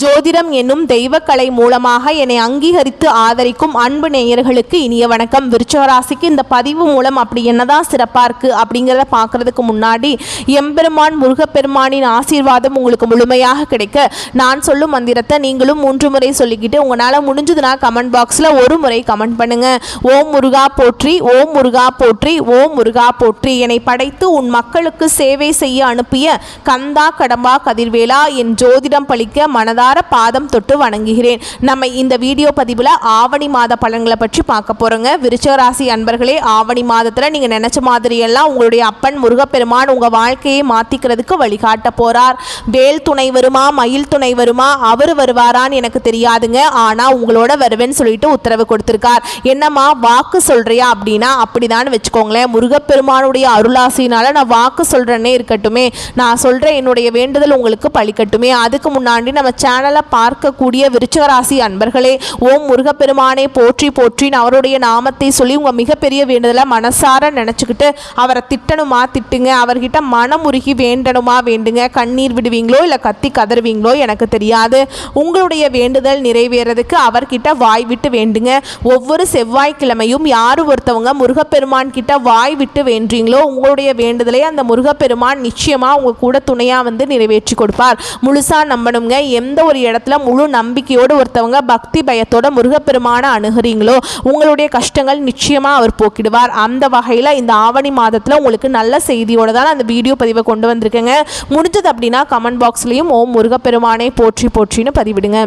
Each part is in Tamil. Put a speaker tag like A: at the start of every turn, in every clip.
A: ஜோதிடம் என்னும் தெய்வக்கலை மூலமாக என்னை அங்கீகரித்து ஆதரிக்கும் அன்பு நேயர்களுக்கு இனிய வணக்கம். விருச்சிக ராசிக்கு இந்த பதிவு மூலம் அப்படி என்னதான் சிறப்பாக இருக்குது அப்படிங்கிறத பார்க்குறதுக்கு முன்னாடி எம்பெருமான் முருகப்பெருமானின் ஆசீர்வாதம் உங்களுக்கு முழுமையாக கிடைக்க நான் சொல்லும் மந்திரத்தை நீங்களும் 3 முறை சொல்லிக்கிட்டு உங்களால் முடிஞ்சதுன்னா கமெண்ட் பாக்ஸில் ஒரு முறை கமெண்ட் பண்ணுங்கள். ஓம் முருகா போற்றி, ஓம் முருகா போற்றி, ஓம் முருகா போற்றி. என்னை படைத்து உன் மக்களுக்கு சேவை செய்ய அனுப்பிய கந்தா கடம்பா கதிர்வேலா என் ஜோதிடம் பழிக்க மனதார பாதம் தொட்டு வணங்குகிறேன். நம்ம இந்த வீடியோ பதிவில் ஆவணி மாத பலன்களை பற்றி பார்க்க போகிறோங்க. விருச்சிக ராசி அன்பர்களே, ஆவணி மாதத்தில் நீங்கள் நினச்ச மாதிரியெல்லாம் உங்களுடைய அப்பன் முருகப்பெருமான் உங்கள் வாழ்க்கையை மாற்றிக்கிறதுக்கு வழிகாட்ட போகிறார். வேல் துணை வருமா, மயில் துணை வருமா, அவர் வருவாரான்னு எனக்கு தெரியாதுங்க. ஆனால் உங்களோட வருவேன்னு சொல்லிட்டு உத்தரவு கொடுத்துருக்கார். என்னம்மா வாக்கு சொல்கிறியா அப்படின்னா அப்படிதான் வச்சுக்கோங்களேன். முருகப்பெருமானுடைய அருளாசினால் நான் வாக்கு சொல்கிறேன்னே இருக்கட்டுமே, நான் சொல்கிற என்னுடைய வேண்டுதல் உங்களுக்கு பழிக்கட்டுமே. அதுக்கு முன்னாடி நம்ம சேனலை பார்க்கக்கூடிய விருச்சிக ராசி அன்பர்களே, ஓம் முருகப்பெருமானை போற்றி போற்றின்னு அவருடைய நாமத்தை சொல்லி உங்கள் மிகப்பெரிய வேண்டுதலை மனசார நினச்சிக்கிட்டு அவரை திட்டணுமா திட்டுங்க, அவர்கிட்ட மனமுருகி வேண்டணுமா வேண்டுங்க. கண்ணீர் விடுவீங்களோ இல்லை கத்தி கதறுவீங்களோ எனக்கு தெரியாது. உங்களுடைய வேண்டுதல் நிறைவேறதுக்கு அவர்கிட்ட வாய் விட்டு வேண்டுங்க. ஒவ்வொரு செவ்வாய்க்கிழமையும் யார் ஒருத்தவங்க முருகப்பெருமான் கிட்ட வாய் விட்டு வேண்டீங்களோ உங்களுடைய வேண்டுதலை அந்த முருகப்பெருமான் நிச்சயமாக உங்கள் கூட துணையாக வந்து நிறைவேற்றி கொடுப்பார். முழுசாக நம்பணுங்க. எந்த ஒரு இடத்துல முழு நம்பிக்கையோடு ஒருத்தவங்க பக்தி பயத்தோட முருகப்பெருமான அணுகிறீங்களோ உங்களுடைய கஷ்டங்கள் நிச்சயமாக அவர் போக்கிடுவார். அந்த வகையில் இந்த ஆவணி மாதத்தில் உங்களுக்கு நல்ல செய்தியோட தான் அந்த வீடியோ பதிவை கொண்டு வந்திருக்கேங்க. முடிஞ்சது அப்படின்னா கமெண்ட் பாக்ஸ்லையும் ஓம் முருகப்பெருமானை போற்றி போற்றின்னு பதிவிடுங்க.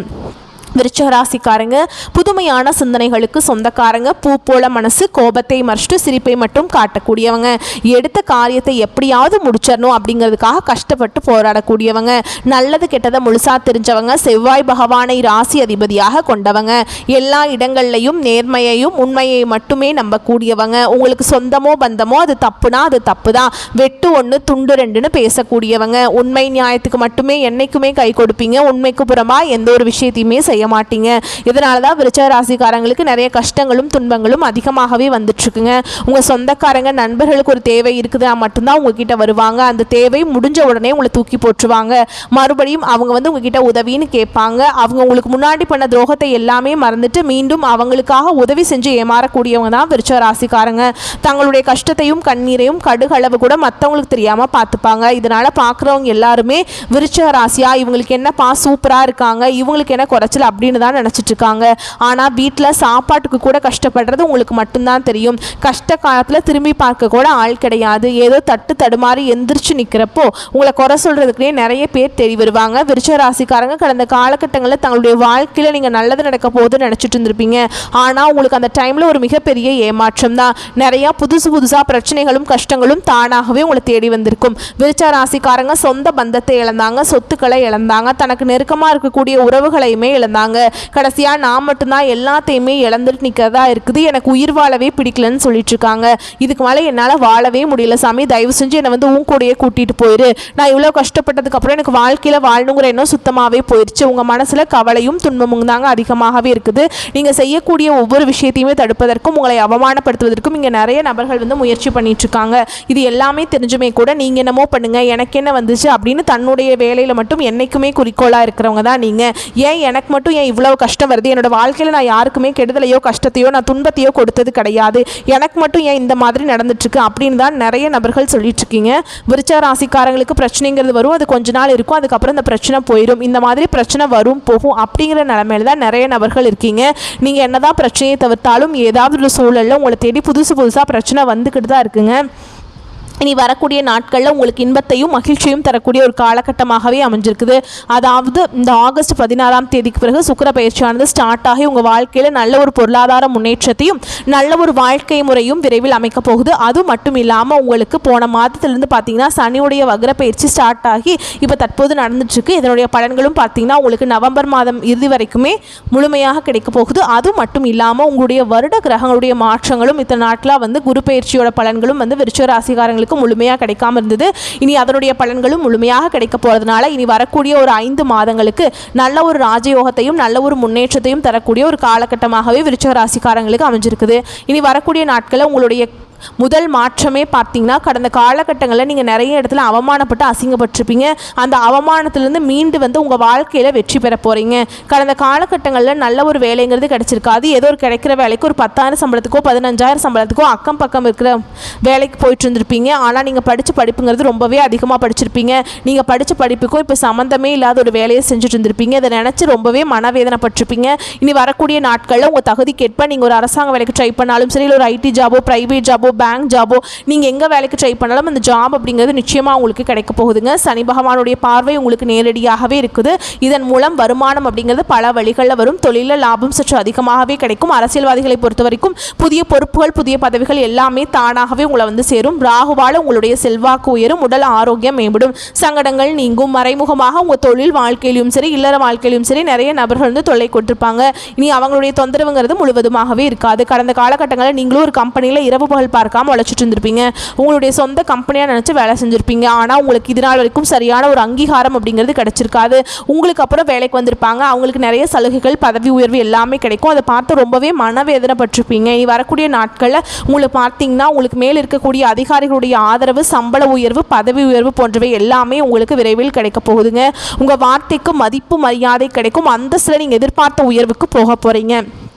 A: விருச்சிக ராசிக்காரங்க புதுமையான சிந்தனைகளுக்கு சொந்தக்காரங்க. பூ போல மனசு, கோபத்தை மறைச்சிட்டு சிரிப்பை மட்டும் காட்டக்கூடியவங்க. எடுத்த காரியத்தை எப்படியாவது முடிச்சிடணும் அப்படிங்கிறதுக்காக கஷ்டப்பட்டு போராடக்கூடியவங்க. நல்லது கெட்டதை முழுசாக தெரிஞ்சவங்க. செவ்வாய் பகவானை ராசி அதிபதியாக கொண்டவங்க. எல்லா இடங்கள்லையும் நேர்மையையும் உண்மையை மட்டுமே நம்பக்கூடியவங்க. உங்களுக்கு சொந்தமோ பந்தமோ அது தப்புனா அது தப்பு தான், வெட்டு 1 துண்டு 2ன்னு பேசக்கூடியவங்க. உண்மை நியாயத்துக்கு மட்டுமே என்னைக்குமே கை கொடுப்பீங்க. உண்மைக்கு புறமா எந்த ஒரு விஷயத்தையுமே செய்ய மாட்டீங்க. இதனால தான் விருச்சிக ராசிக்காரங்களுக்கு நிறைய கஷ்டங்களும் துன்பங்களும் அதிகமாகவே வந்துட்டு இருக்குங்க. உங்க சொந்தக்காரங்க நண்பர்களுக்கு ஒரு தேவை இருக்குதுன்னா மட்டும்தான் உங்ககிட்ட வருவாங்க. அந்த தேவை முடிஞ்ச உடனே உங்களை தூக்கி போட்டுருவாங்க. மறுபடியும் அவங்க வந்து உங்ககிட்ட உதவின்னு கேட்பாங்க. அவங்க உங்களுக்கு முன்னாடி பண்ண துரோகத்தை எல்லாமே மறந்துட்டு மீண்டும் அவங்களுக்காக உதவி செஞ்சு ஏமாறக்கூடியவங்க தான் விருச்சிக ராசிக்காரங்க. தங்களுடைய கஷ்டத்தையும் கண்ணீரையும் கடுகளவு கூட மற்றவங்களுக்கு தெரியாம பார்த்துப்பாங்க. இதனால பார்க்குறவங்க எல்லாருமே விருச்சிக ராசியா இவங்களுக்கு என்னப்பா சூப்பரா இருக்காங்க, இவங்களுக்கு என்ன குறைச்சல் அப்படின்னு தான் நினச்சிட்டு இருக்காங்க. ஆனால் வீட்டில் சாப்பாட்டுக்கு கூட கஷ்டப்படுறது உங்களுக்கு மட்டும்தான் தெரியும். கஷ்ட காலத்தில் திரும்பி பார்க்க கூட ஆள் கிடையாது. ஏதோ தட்டு தடுமாறி எந்திரிச்சு நிற்கிறப்போ உங்களை குறை சொல்கிறதுக்குனே நிறைய பேர் தேடி வருவாங்க. விருச்சிக ராசிக்காரங்க கடந்த காலகட்டங்களில் தங்களுடைய வாழ்க்கையில் நீங்கள் நல்லது நடக்க போகுதுன்னு நினச்சிட்டு இருந்திருப்பீங்க. ஆனால் உங்களுக்கு அந்த டைமில் ஒரு மிகப்பெரிய ஏமாற்றம் தான். நிறையா புதுசாக பிரச்சனைகளும் கஷ்டங்களும் தானாகவே உங்களை தேடி வந்திருக்கும். விருச்சிக ராசிக்காரங்க சொந்த பந்தத்தை இழந்தாங்க, சொத்துக்களை இழந்தாங்க, தனக்கு நெருக்கமாக இருக்கக்கூடிய உறவுகளையுமே இழந்தாங்க. கடைசியா நான் மட்டும்தான் எல்லாத்தையுமே இழந்துட்டு நிற்கிறதா இருக்குது, எனக்கு உயிர் வாழவே பிடிக்கலன்னு சொல்லிட்டு இருக்காங்க. இதுக்கு மேலே என்னால் வாழவே முடியல சாமி, தயவு செஞ்சு என்னை வந்து உன் கூடயே கூட்டிட்டு போயிரு. நான் இவ்வளோ கஷ்டப்பட்டதுக்கு அப்புறம் எனக்கு வாழ்க்கையில் வாழணுங்கிற எண்ணம் சுத்தமாகவே போயிடுச்சு. உங்கள் மனசில் கவலையும் துன்பமும் தாங்க அதிகமாகவே இருக்குது. நீங்கள் செய்யக்கூடிய ஒவ்வொரு விஷயத்தையுமே தடுப்பதற்கும் உங்களை அவமானப்படுத்துவதற்கும் இங்கே நிறைய நபர்கள் வந்து முயற்சி பண்ணிட்டு இருக்காங்க. இது எல்லாமே தெரிஞ்சுமே கூட நீங்கள் என்னமோ பண்ணுங்க, எனக்கு என்ன வந்துச்சு அப்படின்னு தன்னுடைய வேலையில் மட்டும் என்னைக்குமே குறிக்கோளாக இருக்கிறவங்க தான் நீங்கள். ஏன் எனக்கு மட்டும் ஏன் இவ்வளவு கஷ்டம் வருது, என்னோட வாழ்க்கையில் நான் யாருக்குமே கெடுதலையோ கஷ்டத்தையோ நான் துன்பத்தையோ கொடுத்தது கிடையாது, எனக்கு மட்டும் ஏன் இந்த மாதிரி நடந்துட்டுருக்கு அப்படின்னு தான் நிறைய நபர்கள் சொல்லிட்டு இருக்கீங்க. விருச்சிக ராசிக்காரங்களுக்கு பிரச்சனைங்கிறது வரும், அது கொஞ்ச நாள் இருக்கும், அதுக்கப்புறம் இந்த பிரச்சனை போயிடும். இந்த மாதிரி பிரச்சனை வரும் போகும் அப்படிங்கிற நிலைமையில தான் நிறைய நபர்கள் இருக்கீங்க. நீங்கள் என்னதான் பிரச்சனையை தவிர்த்தாலும் ஏதாவது ஒரு சூழலில் உங்களை தேடி புதுசாக பிரச்சனை வந்துக்கிட்டு தான் இருக்குங்க. இனி வரக்கூடிய நாட்களில் உங்களுக்கு இன்பத்தையும் மகிழ்ச்சியும் தரக்கூடிய ஒரு காலகட்டமாகவே அமைஞ்சிருக்குது. அதாவது இந்த ஆகஸ்ட் 16ஆம் தேதிக்கு பிறகு சுக்கிர பயிற்சியானது ஸ்டார்ட் ஆகி உங்கள் வாழ்க்கையில் நல்ல ஒரு பொருளாதார முன்னேற்றத்தையும் நல்ல ஒரு வாழ்க்கை முறையும் விரைவில் அமைக்க போகுது. அது மட்டும் இல்லாமல் உங்களுக்கு போன மாதத்திலிருந்து பார்த்தீங்கன்னா சனியுடைய வக்ர பயிற்சி ஸ்டார்ட் ஆகி இப்போ தற்போது நடந்துட்டுருக்கு. இதனுடைய பலன்களும் பார்த்தீங்கன்னா உங்களுக்கு நவம்பர் மாதம் இறுதி வரைக்குமே முழுமையாக கிடைக்க போகுது. அது மட்டும் இல்லாமல் உங்களுடைய வருட கிரகங்களுடைய மாற்றங்களும் இத்தனை நாட்களாக வந்து குரு பயிற்சியோட பலன்களும் வந்து விருச்சிக ராசிக்காரங்களுக்கு முழுமையாக கிடைக்காம இருந்தது. இனி அதனுடைய பலன்களும் முழுமையாக கிடைக்க போறதுனால இனி வரக்கூடிய ஒரு 5 மாதங்களுக்கு நல்ல ஒரு ராஜயோகத்தையும் நல்ல ஒரு முன்னேற்றத்தையும் தரக்கூடிய ஒரு காலகட்டமாகவே விருச்சிக ராசிக்காரங்களுக்கு அமைஞ்சிருக்குது. இனி வரக்கூடிய நாட்களில் உங்களுடைய முதல் மாற்றமே பார்த்தீங்கன்னா கடந்த காலகட்டங்களில் நீங்கள் நிறைய இடத்துல அவமானப்பட்டு அசிங்கப்பட்டிருப்பீங்க. அந்த அவமானத்திலேருந்து மீண்டு வந்து உங்கள் வாழ்க்கையில் வெற்றி பெற போகிறீங்க. கடந்த காலகட்டங்களில் நல்ல ஒரு வேலைங்கிறது கிடச்சிருக்காது. ஏதோ ஒரு கிடைக்கிற வேலைக்கு ஒரு 10,000 சம்பளத்துக்கோ 15,000 சம்பளத்துக்கோ அக்கம் பக்கம் இருக்கிற வேலைக்கு போயிட்டு இருந்திருப்பீங்க. ஆனால் நீங்கள் படித்த படிப்புங்கிறது ரொம்பவே அதிகமாக படிச்சிருப்பீங்க. நீங்கள் படித்த படிப்புக்கும் இப்போ சம்மந்தமே இல்லாத ஒரு வேலையை செஞ்சுட்டு இருந்திருப்பீங்க. இதை நினச்சி ரொம்பவே மனவேதனைப்பட்டிருப்பீங்க. இனி வரக்கூடிய நாட்களில் உங்கள் தகுதிக்கேற்ப நீங்கள் ஒரு அரசாங்க வேலைக்கு ட்ரை பண்ணாலும் சரி, இல்லை ஒரு ஐடி ஜாபோ, ப்ரைவேட் ஜாபோ, பேங்க் ஜாபோ, நீங்கள் எங்கே வேலைக்கு ட்ரை பண்ணாலும் அந்த ஜாப் அப்படிங்கிறது நிச்சயமாக உங்களுக்கு கிடைக்க போகுதுங்க. சனி பகவானுடைய பார்வை உங்களுக்கு நேரடியாகவே இருக்குது. இதன் மூலம் வருமானம் அப்படிங்கிறது பல வழிகளில் வரும். தொழிலில் லாபம் சற்று அதிகமாகவே கிடைக்கும். அரசியல்வாதிகளை பொறுத்த வரைக்கும் புதிய பொறுப்புகள், புதிய பதவிகள் எல்லாமே தானாகவே உங்களை வந்து சேரும். ராகுவால் உங்களுடைய செல்வாக்கு உயரும். உடல் ஆரோக்கியம் மேம்படும். சங்கடங்கள் நீங்கும். மறைமுகமாக உங்கள் தொழில் வாழ்க்கையிலும் சரி, இல்லற வாழ்க்கையிலும் சரி நிறைய நபர்கள் வந்து தொல்லை கொண்டிருப்பாங்க. இனி அவங்களுடைய தொந்தரவுங்கிறது முழுவதுமாகவே இருக்காது. கடந்த காலகட்டங்களில் நீங்களும் ஒரு கம்பெனியில் இரவு பகல் பார்க்காம உழைச்சிட்டு இருந்திருப்பீங்க. உங்களுடைய சொந்த கம்பெனியாக நினச்சி வேலை செஞ்சுருப்பீங்க. ஆனால் உங்களுக்கு இது நாள் வரைக்கும் சரியான ஒரு அங்கீகாரம் அப்படிங்கிறது கிடைச்சிருக்காது. உங்களுக்கு அப்புறம் வேலைக்கு வந்திருப்பாங்க. அவங்களுக்கு நிறைய சலுகைகள், பதவி உயர்வு எல்லாமே கிடைக்கும். அதை பார்த்து ரொம்பவே மனவேதனைப்பட்டிருப்பீங்க. இனி வரக்கூடிய நாட்களில் உங்களுக்கு பார்த்தீங்கன்னா உங்களுக்கு மேல் இருக்கக்கூடிய அதிகாரிகளுடைய ஆதரவு, சம்பள உயர்வு, பதவி உயர்வு போன்றவை எல்லாமே உங்களுக்கு விரைவில் கிடைக்க போகுதுங்க. உங்கள் வார்த்தைக்கு மதிப்பு, மரியாதை கிடைக்கும். அந்தஸ்தில் நீங்கள் எதிர்பார்த்த உயர்வுக்கு போக போகிறீங்க.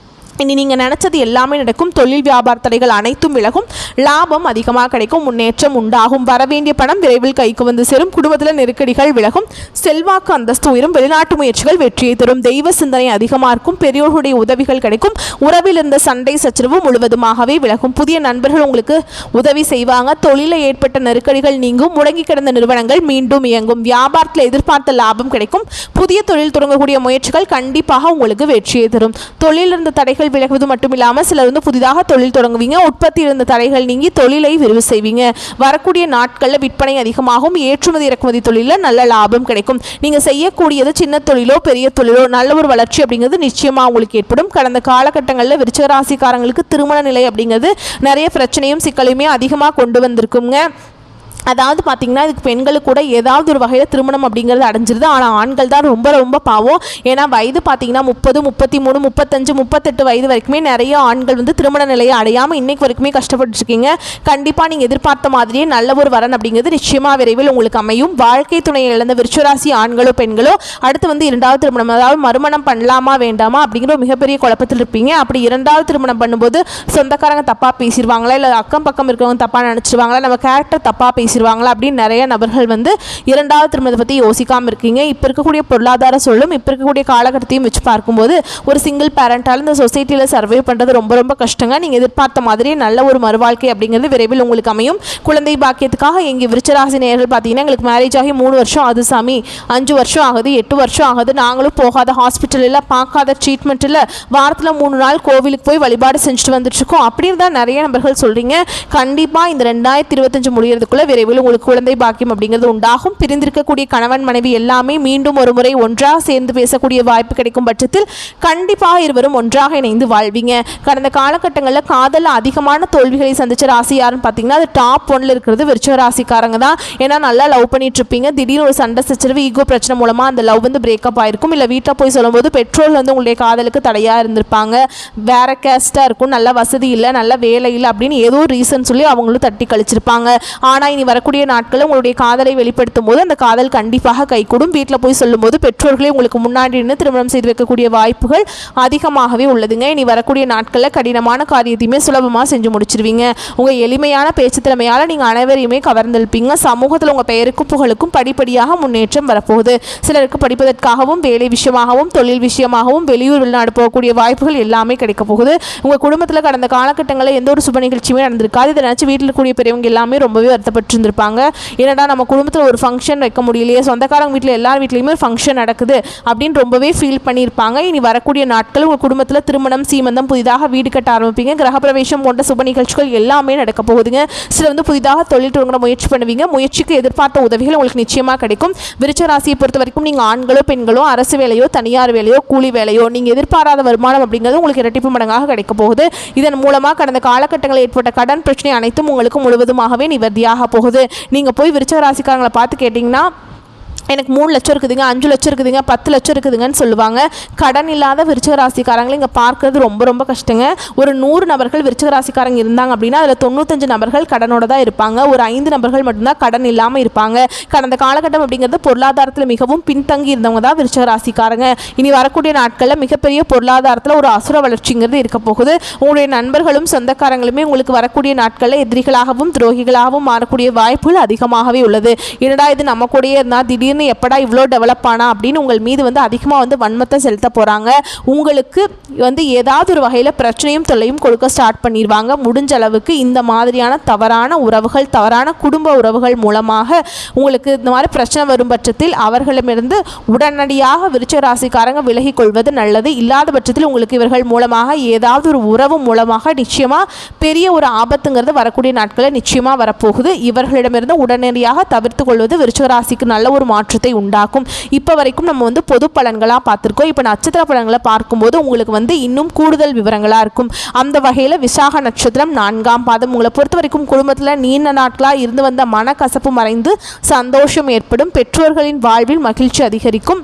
A: இனி நீங்கள் நினச்சது எல்லாமே நடக்கும். தொழில் வியாபார தடைகள் அனைத்தும் விலகும். லாபம் அதிகமாக கிடைக்கும். முன்னேற்றம் உண்டாகும். வரவேண்டிய பணம் விரைவில் கைக்கு வந்து சேரும். குடும்பத்தில் நெருக்கடிகள் விலகும். செல்வாக்கு அந்தஸ்து உயரும். வெளிநாட்டு முயற்சிகள் வெற்றியை தரும். தெய்வ சிந்தனை அதிகமாக இருக்கும். பெரியோர்களுடைய உதவிகள் கிடைக்கும். உறவில் இருந்த சண்டை சச்சரவு முழுவதுமாகவே விலகும். புதிய நண்பர்கள் உங்களுக்கு உதவி செய்வாங்க. தொழிலில் ஏற்பட்ட நெருக்கடிகள் நீங்கும். முடங்கி கிடந்த நிறுவனங்கள் மீண்டும் இயங்கும். வியாபாரத்தில் எதிர்பார்த்த லாபம் கிடைக்கும். புதிய தொழில் தொடங்கக்கூடிய முயற்சிகள் கண்டிப்பாக உங்களுக்கு வெற்றியை தரும். தொழில் இருந்த தடைகள் விலகுவது மட்டும் இல்லாமல் சிலர் வந்து புதிதாக தொழில் தொடங்குவீங்க. உற்பத்தி இருந்த தடைகள் நீங்கி தொழிலை விரிவு செய்வீங்க. வரக்கூடிய நாட்களில் விற்பனை அதிகமாகும். ஏற்றுமதி இறக்குமதி தொழிலில் நல்ல லாபம் கிடைக்கும். நீங்கள் செய்யக்கூடியது சின்ன தொழிலோ பெரிய தொழிலோ நல்ல ஒரு வளர்ச்சி அப்படிங்கிறது நிச்சயமாக உங்களுக்கு ஏற்படும். கடந்த காலகட்டங்களில் விருச்சிக ராசிக்காரங்களுக்கு திருமண நிலை அப்படிங்கிறது நிறைய பிரச்சனையும் சிக்கலையுமே அதிகமாக கொண்டு வந்திருக்குங்க. அதாவது பார்த்திங்கன்னா இதுக்கு பெண்களுக்கு கூட ஏதாவது ஒரு வகையில் திருமணம் அப்படிங்கிறது அடைஞ்சிருது. ஆனால் ஆண்கள் தான் ரொம்ப ரொம்ப பாவம். ஏன்னா வயது பார்த்திங்கன்னா 30, 33, 35, 38 வயது வரைக்குமே நிறைய ஆண்கள் வந்து திருமண நிலையை அடையாமல் இன்றைக்கு வரைக்குமே கஷ்டப்பட்டுருக்கீங்க. கண்டிப்பாக நீங்கள் எதிர்பார்த்த மாதிரியே நல்ல ஒரு வரன் அப்படிங்கிறது நிச்சயமாக விரைவில் உங்களுக்கு அமையும். வாழ்க்கை துணையை இழந்த விருச்சிகராசி ஆண்களோ பெண்களோ அடுத்து வந்து இரண்டாவது திருமணம், அதாவது மறுமணம் பண்ணலாமா வேண்டாமா அப்படிங்கிற ஒரு மிகப்பெரிய குழப்பத்தில் இருப்பீங்க. அப்படி இரண்டாவது திருமணம் பண்ணும்போது சொந்தக்காரங்க தப்பாக பேசிடுவாங்களா, இல்லை அக்கம் பக்கம் இருக்கிறவங்க தப்பாக நினச்சிடுவாங்களா, நம்ம கேரக்டர் தப்பாக பேசிடுவாங்களா அப்படின்னு நிறைய நபர்கள் வந்து இரண்டாவது திருமணத்தை பற்றி யோசிக்காமல் இருக்கீங்க. இப்போ இருக்கக்கூடிய பொருளாதார சூழலும் இப்போ இருக்கக்கூடிய காலகட்டத்தையும் வச்சு பார்க்கும்போது ஒரு சிங்கிள் பேரண்டால் இந்த சொசைட்டியில் சர்வே பண்ணுறது ரொம்ப ரொம்ப கஷ்டங்க. நீங்கள் எதிர்பார்த்த மாதிரி நல்ல ஒரு மறுவாழ்க்கை அப்படிங்கிறது விரைவில் உங்களுக்கு அமையும். குழந்தை பாக்கியத்துக்காக எங்கள் விருச்சிகராசி நேயர்கள் பார்த்தீங்கன்னா எங்களுக்கு மேரேஜ் ஆகி 3 வருஷம் ஆகுது சாமி, 5 வருஷம் ஆகுது, 8 வருஷம் ஆகுது, நாங்களும் போகாத ஹாஸ்பிட்டல் இல்லை, பார்க்காத ட்ரீட்மெண்ட் இல்லை, வாரத்தில் 3 நாள் கோவிலுக்கு போய் வழிபாடு செஞ்சுட்டு வந்துட்டுருக்கோம் அப்படின்னு தான் நிறைய நபர்கள் சொல்கிறீங்க. கண்டிப்பாக இந்த 2025 முடியறதுக்குள்ளே விரைவில் உங்களுக்கு குழந்தை பாக்கியம் அப்படிங்கிறது உண்டாகும். பிரிந்திருக்கக்கூடிய கணவன் மனைவி எல்லாமே மீண்டும் ஒரு முறை ஒன்றாக சேர்ந்து பேசக்கூடிய வாய்ப்பு கிடைக்கும் பட்சத்தில் கண்டிப்பாக இருவரும் ஒன்றாக இணைந்து வாழ்வீங்க. கடந்த காலகட்டங்களில் காதலில் அதிகமான தோல்விகளை சந்திச்ச ராசி யாருன்னு பார்த்தீங்கன்னா அது டாப் 1ல் இருக்கிறது விருச்சிக ராசிக்காரங்க தான். ஏன்னா நல்லா லவ் பண்ணிட்டு இருப்பீங்க. திடீர்னு ஒரு சண்டை சச்சரவு, ஈகோ பிரச்சனை மூலமாக அந்த லவ் வந்து பிரேக்கப் ஆயிருக்கும். இல்லை வீட்டில் போய் சொல்லும்போது பெற்றோர் வந்து உங்களுடைய காதலுக்கு தடையாக இருந்திருப்பாங்க. வேற கேஸ்டாக இருக்கும், நல்ல வசதி இல்லை, நல்ல வேலை இல்லை அப்படின்னு ஏதோ ரீசன் சொல்லி அவங்களும் தட்டி கழிச்சிருப்பாங்க. ஆனால் இனி வரக்கூடிய நாட்களில் உங்களுடைய காதலை வெளிப்படுத்தும் போது அந்த காதல் கண்டிப்பாக கைகூடும். வீட்டில் போய் சொல்லும்போது பெற்றோர்களே உங்களுக்கு முன்னாடி நின்று திருமணம் செய்து வைக்கக்கூடிய வாய்ப்புகள் அதிகமாகவே உள்ளதுங்க. இனி வரக்கூடிய நாட்களில் கடினமான காரியத்தையுமே சுலபமாக செஞ்சு முடிச்சிருவீங்க. உங்கள் எளிமையான பேச்சு திறமையால் நீங்கள் அனைவரையுமே கவர்ந்திருப்பீங்க. சமூகத்தில் உங்கள் பெயருக்கும் புகழுக்கும் படிப்படியாக முன்னேற்றம் வரப்போகுது. சிலருக்கு படிப்பதற்காகவும் வேலை விஷயமாகவும் தொழில் விஷயமாகவும் வெளியூர் வெளிநாடு போகக்கூடிய வாய்ப்புகள் எல்லாமே கிடைக்க போகுது. உங்கள் குடும்பத்தில் கடந்த காலகட்டங்களில் எந்த ஒரு சுப நிகழ்ச்சியுமே நடந்திருக்காது. இதை நினச்சி வீட்டில் இருக்கக்கூடிய பெரியவங்க எல்லாமே ரொம்பவே வருத்தப்பட்டு இருந்திருப்பாங்க. என்னடா நம்ம குடும்பத்தில் ஒரு ஃபங்க்ஷன் வைக்க முடியலையே, சொந்தக்காரங்க வீட்டில் எல்லார் வீட்லையுமே ஃபங்க்ஷன் நடக்குது அப்படின்னு ரொம்பவே ஃபீல் பண்ணியிருப்பாங்க. இனி வரக்கூடிய நாட்கள் உங்கள் குடும்பத்தில் திருமணம், சீமந்தம், புதிதாக வீடு கட்ட ஆரம்பிப்பீங்க. கிரகப்பிரவேசம் போன்ற சுப நிகழ்ச்சிகள் எல்லாமே நடக்க போகுதுங்க. சிலர் வந்து புதிதாக தொழில் தொடங்க முயற்சி பண்ணுவீங்க. முயற்சிக்கு எதிர்பார்த்த உதவிகள் உங்களுக்கு நிச்சயமாக கிடைக்கும். விருச்சிக ராசியை பொறுத்த வரைக்கும் நீங்கள் ஆண்களோ பெண்களோ அரசு வேலையோ தனியார் வேலையோ கூலி வேலையோ நீங்கள் எதிர்பாராத வருமானம் அப்படிங்கிறது உங்களுக்கு இரட்டிப்பு மடங்காக கிடைக்க போகுது. இதன் மூலமாக கடந்த காலகட்டங்களில் ஏற்பட்ட கடன் பிரச்சனை அனைத்தும் உங்களுக்கு முழுவதுமாகவே நிவர்த்தியாக போகுது. நீங்கள் போய் விருச்சிக ராசிக்காரங்களை பார்த்து கேட்டிங்கன்னா எனக்கு 3 லட்சம் இருக்குதுங்க, 5 லட்சம் இருக்குதுங்க, 10 லட்சம் இருக்குதுங்கன்னு சொல்லுவாங்க. கடன் இல்லாத விருச்சிக ராசிக்காரங்களை இங்கே பார்க்கறது ரொம்ப ரொம்ப கஷ்டங்க. ஒரு 100 நபர்கள் விருச்சிக ராசிக்காரங்க இருந்தாங்க அப்படின்னா அதில் 95 நபர்கள் கடனோட தான் இருப்பாங்க. ஒரு 5 நபர்கள் மட்டும்தான் கடன் இல்லாமல் இருப்பாங்க. கடந்த காலகட்டம் அப்படிங்கிறது பொருளாதாரத்தில் மிகவும் பின்தங்கி இருந்தவங்க தான் விருச்சிக ராசிக்காரங்க. இனி வரக்கூடிய நாட்களில் மிகப்பெரிய பொருளாதாரத்தில் ஒரு அசுர வளர்ச்சிங்கிறது இருக்க போகுது. உங்களுடைய நண்பர்களும் சொந்தக்காரங்களுமே உங்களுக்கு வரக்கூடிய நாட்களில் எதிரிகளாகவும் துரோகிகளாகவும் மாறக்கூடிய வாய்ப்புகள் அதிகமாகவே உள்ளது. என்னடா இது நம்ம கூடயே இருந்தால் திடீர்னு எப்படா இவ்வளோ டெவலப் ஆனா அப்படின்னு உங்கள் மீது அதிகமாக வன்மத்தை செலுத்த போகிறாங்க. உங்களுக்கு ஏதாவது ஒரு வகையில் பிரச்சனையும் தொல்லையும் கொடுக்க ஸ்டார்ட் பண்ணிடுவாங்க. முடிஞ்ச அளவுக்கு இந்த மாதிரியான தவறான உறவுகள், தவறான குடும்ப உறவுகள் மூலமாக உங்களுக்கு இந்த மாதிரி பிரச்சனை வரும் பட்சத்தில் அவர்களிடமிருந்து உடனடியாக விருச்சிக ராசிக்காரங்க விலகி கொள்வது நல்லது. இல்லாத பட்சத்தில் உங்களுக்கு இவர்கள் மூலமாக ஏதாவது ஒரு உறவு மூலமாக நிச்சயமாக பெரிய ஒரு ஆபத்துங்கிறது வரக்கூடிய நாட்களில் நிச்சயமாக வரப்போகுது. இவர்களிடமிருந்து உடனடியாக தவிர்த்து கொள்வது விருச்சிக ராசிக்கு நல்ல ஒரு மாற்றத்தை உண்டாக்கும். இப்போ வரைக்கும் நம்ம பொது பலன்களாக பார்த்துருக்கோம். இப்போ நட்சத்திர பலன்களை பார்க்கும்போது உங்களுக்கு இன்னும் கூடுதல் விவரங்களாக இருக்கும். அந்த வகையில் விசாக நட்சத்திரம் 4ஆம் பாதம் உங்களை பொறுத்த வரைக்கும் குடும்பத்தில் நீண்ட நாட்களாக இருந்து வந்த மனக்கசப்பு மறைந்து சந்தோஷம் ஏற்படும். பெற்றோர்களின் வாழ்வில் மகிழ்ச்சி அதிகரிக்கும்.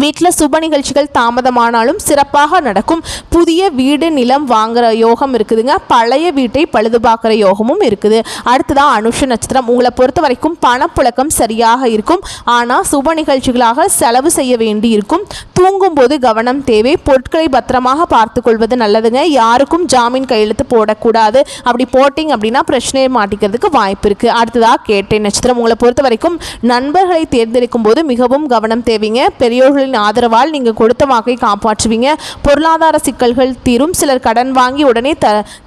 A: வீட்டில் சுப நிகழ்ச்சிகள் தாமதமானாலும் சிறப்பாக நடக்கும். புதிய வீடு நிலம் வாங்குகிற யோகம் இருக்குதுங்க. பழைய வீட்டை பழுது பார்க்குற யோகமும் இருக்குது. அடுத்ததான் அனுஷ நட்சத்திரம் உங்களை பொறுத்த வரைக்கும் பணப்புழக்கம் சரியாக இருக்கும். ஆனால் சுப நிகழ்ச்சிகளாக செலவு செய்ய வேண்டி இருக்கும். தூங்கும்போது கவனம் தேவை. பொருட்களை பத்திரமாக பார்த்து கொள்வது நல்லதுங்க. யாருக்கும் ஜாமீன் கையெழுத்து போடக்கூடாது. அப்படி போட்டிங்க அப்படின்னா பிரச்சனையை மாட்டிக்கிறதுக்கு வாய்ப்பு இருக்குது. அடுத்ததாக கேட்டை நட்சத்திரம் உங்களை பொறுத்த வரைக்கும் நண்பர்களை தேர்ந்தெடுக்கும் போது மிகவும் கவனம் தேவைங்க. பெரியோர்கள் ஆதரவால் நீங்க கொடுத்த வாக்கை காப்பாற்றுவீங்க. பொருளாதார சிக்கல்கள் தீரும். சிலர் கடன் வாங்கி உடனே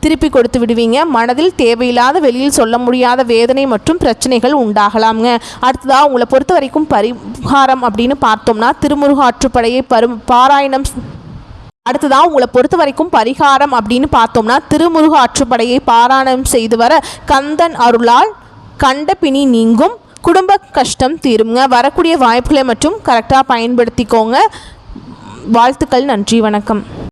A: திருப்பி கொடுத்து விடுவீங்க. மனதில் தேவையில்லாத வெளியில் சொல்ல முடியாத வேதனை மற்றும் பிரச்சனைகள் உண்டாகலாம்ங்க. அடுத்ததாக உங்களை பொறுத்த வரைக்கும் பரிகாரம் அப்படின்னு பார்த்தோம்னா திருமுருகாற்றுப்படையை பாராயணம். அடுத்ததாக உங்களை பொறுத்த வரைக்கும் பரிகாரம் அப்படின்னு பார்த்தோம்னா திருமுருக ஆற்றுப்படையை பாராயணம் செய்து வர கந்தன் அருளால் கண்ட பிணி நீங்கும். குடும்ப கஷ்டம் தீருங்க. வரக்கூடிய வாய்ப்புகளை மட்டும் கரெக்டாக பயன்படுத்திக்கோங்க. வாழ்த்துக்கள். நன்றி. வணக்கம்.